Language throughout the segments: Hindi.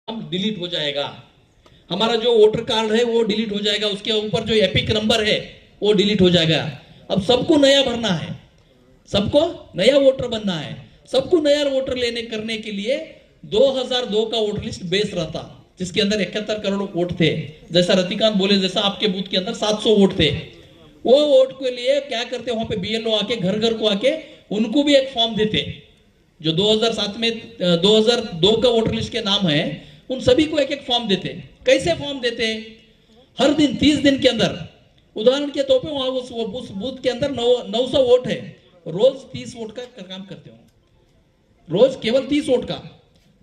डिलीट हो जाएगा, हमारा जो वोटर कार्ड है वो डिलीट हो जाएगा, उसके ऊपर जो एपिक नंबर है वो डिलीट हो जाएगा। अब सबको नया भरना है, सबको नया वोटर बनना है, सबको नया वोटर लेने करने के लिए 2002 का वोटर लिस्ट बेस रहता जिसके अंदर 71 करोड़ वोट थे। जैसा रतिकांत बोले, जैसा आपके बूथ के अंदर 700 वोट थे, वो वोट के लिए क्या करते, वहां पे बीएलओ आके घर घर को आके उनको भी एक फॉर्म देते जो 2007 में 2002 का वोटर लिस्ट के नाम है, उन सभी को एक एक फॉर्म देते। कैसे फॉर्म देते? हर दिन 30 दिन के अंदर, उदाहरण के तौर पे वहां उस बूथ के अंदर 900 वोट है, रोज 30 वोट का काम करते हो, रोज केवल 30 वोट का,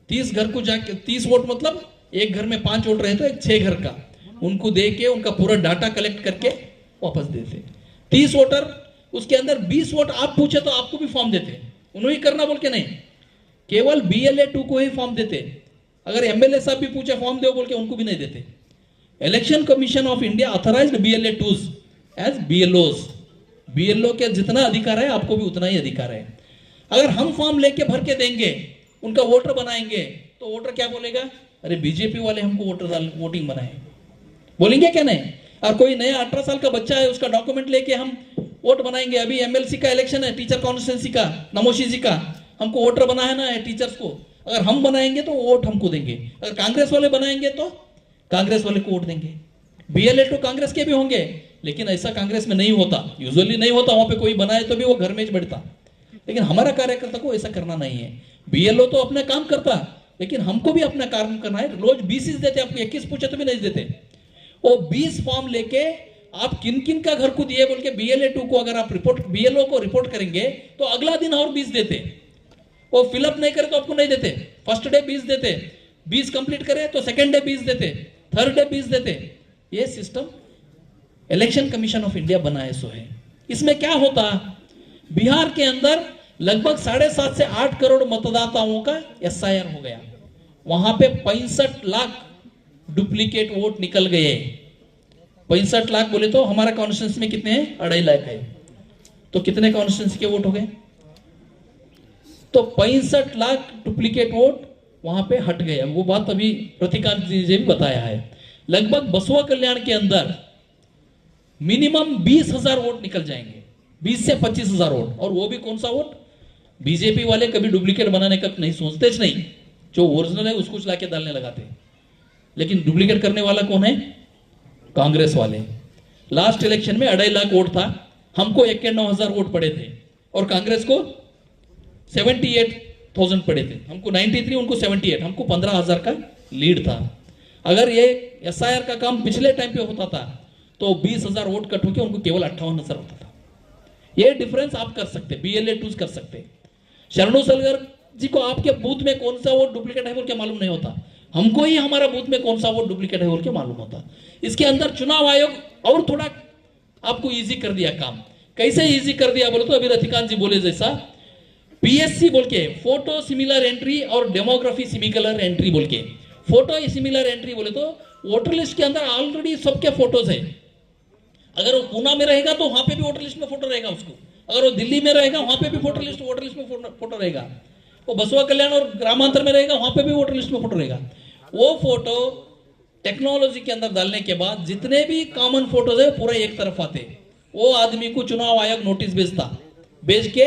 30 घर को जाके 30 वोट मतलब एक घर में 5 वोट रहे तो एक 6 घर का, उनको दे के उनका पूरा डाटा कलेक्ट करके वापस देते। 30 वोटर, उसके अंदर 20 वोट आप पूछे तो आपको भी फॉर्म देते, उन्हें करना बोल के नहीं, केवल BLA 2 को ही फॉर्म देते। अगर MLA साहब भी पूछे फॉर्म दो बोल के उनको भी नहीं देते। Election commission of India authorized BLA 2s as BLOs। BLO के जितना अधिकार है आपको भी उतना ही अधिकार है। अगर हम फॉर्म लेके भर के देंगे, उनका वोटर बनाएंगे, तो वोटर क्या बोलेगा? अरे बीजेपी वाले हमको वोटिंग बनाए, बोलेंगे क्या नहीं? और कोई नया 18 साल का बच्चा है, उसका डॉक्यूमेंट लेके हम वोट बनाएंगे। अभी MLC का इलेक्शन है, टीचर कॉन्स्टिट्यूंसी का, नमोशी जी का, हमको वोटर बनाना है टीचर्स को। अगर हम बनाएंगे तो वोट हमको देंगे, अगर कांग्रेस वाले बनाएंगे तो कांग्रेस वाले को वोट देंगे। BLA तो कांग्रेस के भी होंगे, लेकिन ऐसा कांग्रेस में नहीं होता, यूजुअली नहीं होता। वहां पे कोई बनाए तो भी वो घर में बैठता, लेकिन हमारा कार्यकर्ता को ऐसा करना नहीं है। BLO तो अपना काम करता, लेकिन हमको भी अपना काम करना है। रोज 20 देते, आपको 21 पूछे तो भी नहीं देते। वो 20 फॉर्म लेके आप किन किन का घर को दिए बोल के BLA 2 को अगर आप BLO को रिपोर्ट करेंगे तो अगला दिन और 20 देते। वो फिलअप नहीं करे तो आपको नहीं देते। फर्स्ट डे 20 देते, 20 कंप्लीट करे तो सेकंड डे 20 देते, थर्ड डे 20 देते। ये system election commission of India बनाए सो है। इसमें क्या होता, बिहार के अंदर लगभग 7.5 से 8 करोड़ मतदाताओं का SIR हो गया। वहां पे 65 लाख डुप्लीकेट वोट निकल गए। 65 लाख बोले तो हमारा कॉन्स्टिट्यूंसी में कितने हैं? 2.5 लाख है, तो कितने कॉन्स्टिट्यूंसी के वोट हो गए? तो 65 लाख डुप्लीकेट वोट वहां पे हट गए। वो बात अभी प्रतिकांत जी ने भी बताया है। लगभग बसवा कल्याण के अंदर मिनिमम 20,000 वोट निकल जाएंगे, 20 से 25,000 वोट। और वो भी कौन सा वोट? बीजेपी वाले कभी डुप्लीकेट बनाने का नहीं सोचते नहीं, जो ओरिजिनल है उसको लाके डालने लगाते। लेकिन डुप्लीकेट करने वाला कौन है? कांग्रेस वाले। लास्ट इलेक्शन में 2.5 लाख वोट था, हमको 91,000 वोट पड़े थे, और कांग्रेस को 78,000 पड़े थे। हमको 93, उनको 78, हमको 15,000 का लीड था। अगर ये SIR का काम पिछले टाइम पे होता था तो 20,000 वोट कट होकर उनको केवल 58,000 होता था। ये डिफरेंस आप कर सकते, BLA 2 कर सकते। शरणु सलगर जी को आपके बूथ में कौन सा वोट डुप्लीकेट है बोल के मालूम नहीं होता, हमको ही हमारा बूथ में कौन सा वोट डुप्लीकेट है बोल के मालूम होता। इसके अंदर चुनाव आयोग और थोड़ा आपको इजी कर दिया काम। कैसे इजी कर दिया बोले तो अभी रतिकांत जी बोले जैसा PSC बोल के, फोटो सिमिलर एंट्री और डेमोग्राफी सिमिलर एंट्री बोल के। फोटो सिमिलर एंट्री बोले तो वोटर लिस्ट के अंदर ऑलरेडी सबके फोटोज है। अगर वो पूना में रहेगा तो वहां पे भी वोटर लिस्ट में फोटो रहेगा उसको, अगर वो दिल्ली में रहेगा वहां पे भी वोटर लिस्ट में फोटो रहेगा, वो बसवा कल्याण और ग्रामांतर में रहेगा वहां पे भी वोटर लिस्ट में फोटो रहेगा। वो फोटो टेक्नोलॉजी के अंदर डालने के बाद जितने भी कॉमन फोटोज है पूरा एक तरफ आते। वो आदमी को चुनाव आयोग नोटिस भेजता, भेज के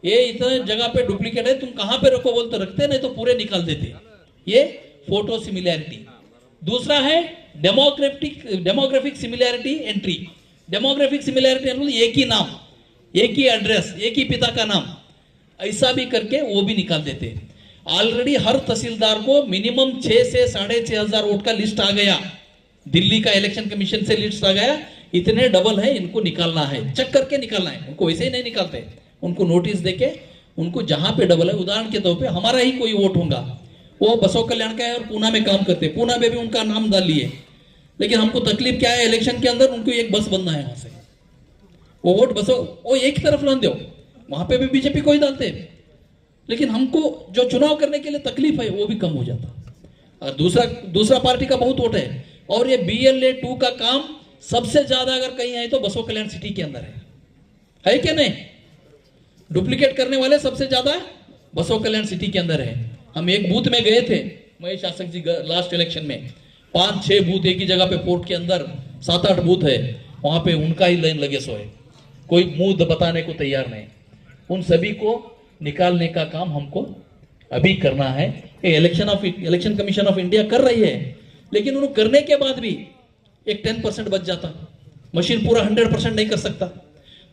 ये इतने जगह पे डुप्लीकेट है, तुम कहां पे रखो बोलते रखते, नहीं तो पूरे निकाल देते। ये फोटो सिमिलैरिटी। दूसरा है demographic similarity entry. Demographic similarity एक ही नाम, एक ही एड्रेस, एक ही पिता का नाम, ऐसा भी करके वो भी निकाल देते। ऑलरेडी हर तहसीलदार को मिनिमम 6 से 6,500 वोट का लिस्ट आ गया, दिल्ली का इलेक्शन कमीशन से लिस्ट आ गया, इतने डबल है, इनको निकालना है, चेक करके निकालना है। उनको वैसे ही नहीं निकालते, उनको नोटिस देके उनको जहां पे डबल है, उदाहरण के तौर पे हमारा ही कोई वोट होगा, वो बसवा कल्याण का है और पूना में काम करते, पूना में भी उनका नाम डाल लिए, लेकिन हमको तकलीफ क्या है, इलेक्शन के अंदर उनको एक बस बनना है, वहां से वो वोट बसो वो एक तरफ लान दो, वहां पे भी बीजेपी को ही डालते, लेकिन हमको जो चुनाव करने के लिए तकलीफ है वो भी कम हो जाता। और दूसरा पार्टी का बहुत वोट है, और ये BLA 2 का काम सबसे ज्यादा अगर कहीं है तो बसवा कल्याण सिटी के अंदर है क्या नहीं? डुप्लीकेट करने वाले सबसे ज्यादा बसवा कल्याण सिटी के अंदर है। हम एक बूथ में गए थे, महेश शासक जी लास्ट इलेक्शन में 5-6 बूथ एक ही जगह पे फोर्ट के अंदर 7-8 बूथ है, वहां पे उनका ही लाइन लगे सो है, कोई मुंह बताने को तैयार नहीं। उन सभी को निकालने का काम हमको अभी करना है। इलेक्शन कमीशन ऑफ इंडिया कर रही है, लेकिन उन्होंने करने के बाद भी एक 10% बच जाता, मशीन पूरा 100% नहीं कर सकता।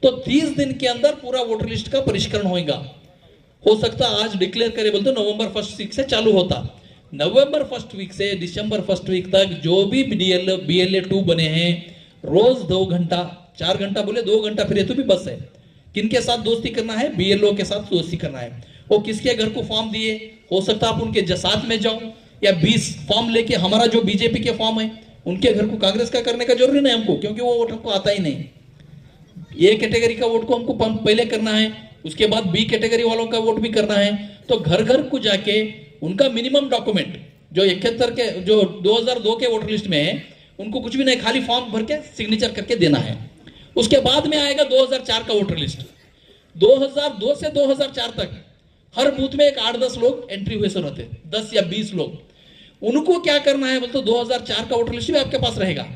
तो 30 दिन के अंदर पूरा वोटर लिस्ट का परिष्करण होगा। हो सकता आज डिक्लेयर करे बोलते नवंबर 1st वीक से चालू होता, नवंबर 1st वीक से दिसंबर 1st वीक तक जो भी BLA 2 बने हैं, रोज 2 घंटा 4 घंटा बोले 2 घंटा फिर तो भी बस है। किनके साथ दोस्ती करना है? BLO के साथ दोस्ती करना है। वो किसके घर को फॉर्म दिए, हो सकता आप उनके साथ में जाओ, या 20 फॉर्म लेके हमारा जो बीजेपी के फॉर्म है उनके घर को कांग्रेस का करने का जरूरी नहीं हमको, क्योंकि वो वोट हमको आता ही नहीं। ए कैटेगरी का वोट को हमको पहले करना है, उसके बाद बी कैटेगरी वालों का वोट भी करना है। तो घर घर को जाके उनका मिनिमम डॉक्यूमेंट जो 71 के जो 2002 के वोटर लिस्ट में है, उनको कुछ भी नहीं, खाली फॉर्म भर के सिग्नेचर करके देना है। उसके बाद में आएगा 2004 का वोटर लिस्ट। 2002 से 2004 तक हर बूथ में एक 8-10 लोग एंट्री हुए से रहते, 10 या 20 लोग। उनको क्या करना है बोलते 2004 का वोटर लिस्ट भी आपके पास रहेगा।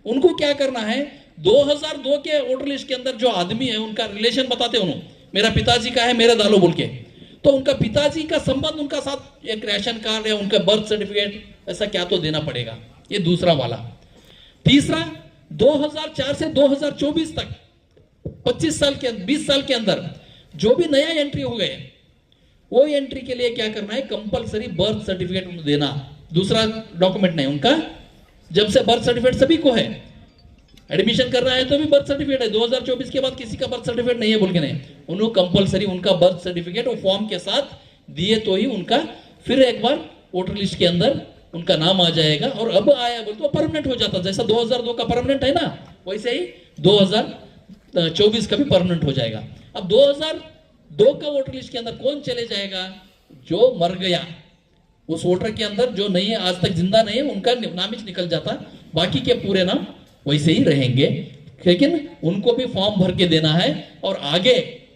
उनको क्या करना है, 2002 के वोटर लिस्ट के अंदर जो आदमी है उनका रिलेशन बताते उन्होंने, मेरा पिताजी का है मेरा डालो बोल के, तो उनका पिताजी का संबंध उनका साथ एक राशन कार्ड या उनका बर्थ सर्टिफिकेट ऐसा क्या तो देना पड़ेगा। ये दूसरा वाला। तीसरा, 2004 से 2024 तक 20 साल के अंदर जो भी नया एंट्री हो गए, वो एंट्री के लिए क्या करना है, कंपलसरी बर्थ सर्टिफिकेट देना, दूसरा डॉक्यूमेंट नहीं उनका। जब से बर्थ सर्टिफिकेट सभी को है, एडमिशन कर रहा है तो भी बर्थ सर्टिफिकेट है, 2024 के बाद किसी का बर्थ सर्टिफिकेट नहीं है बोल के नहीं, उन्होंने कंपलसरी उनका बर्थ सर्टिफिकेट और फॉर्म के साथ दिए तो ही उनका फिर एक बार वोटर लिस्ट के अंदर उनका नाम आ जाएगा। और अब आया बोल तो परमानेंट हो जाता, जैसा 2002 का परमानेंट है ना, वैसे ही 2024 का भी परमानेंट हो जाएगा। अब 2002 का वोटर लिस्ट के अंदर कौन चले जाएगा? जो मर गया, उस वोटर के अंदर जो नहीं है, आज तक जिंदा नहीं है, उनका नाम ही निकल जाता, बाकी के पूरे नाम वैसे ही रहेंगे। लेकिन उनको भी फॉर्म भर के देना है। और आगे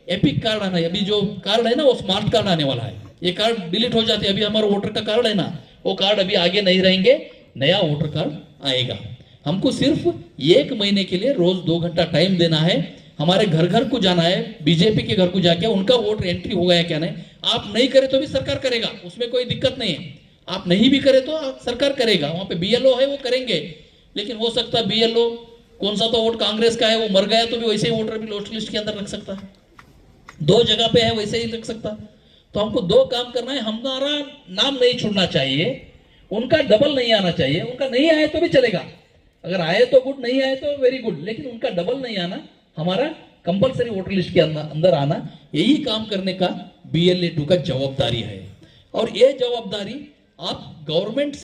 एपिक कार्ड आना है, अभी जो कार्ड है ना वो स्मार्ट कार्ड आने वाला है, ये कार्ड डिलीट हो जाते हैं। अभी हमारा वोटर का कार्ड है ना, वो कार्ड अभी आगे नहीं रहेंगे, नया वोटर कार्ड आएगा। हमको सिर्फ 1 महीने के लिए रोज 2 घंटा टाइम देना है, हमारे घर घर को जाना है, बीजेपी के घर को जाके उनका वोट एंट्री हो गया क्या नहीं। आप नहीं करे तो भी सरकार करेगा, उसमें कोई दिक्कत नहीं है। आप नहीं भी करे तो सरकार करेगा, वहां पे BLO है वो करेंगे। लेकिन हो सकता है BLO कौन सा तो वोट कांग्रेस का है, वो मर गया तो भी वैसे ही वोटर भी वोटर लिस्ट के अंदर रख सकता है, 2 जगह पे है वैसे ही रख सकता। तो हमको 2 काम करना है, हमारा नाम नहीं छोड़ना चाहिए, उनका डबल नहीं आना चाहिए। उनका नहीं आए तो भी चलेगा, अगर आए तो गुड, नहीं आए तो वेरी गुड, लेकिन उनका डबल नहीं आना, हमारा कंपलसरी वोटर लिस्ट के अंदर आना, यही काम करने का BLA 2 का जवाबदारी है। और ये जवाबदारी आप गवर्नमेंट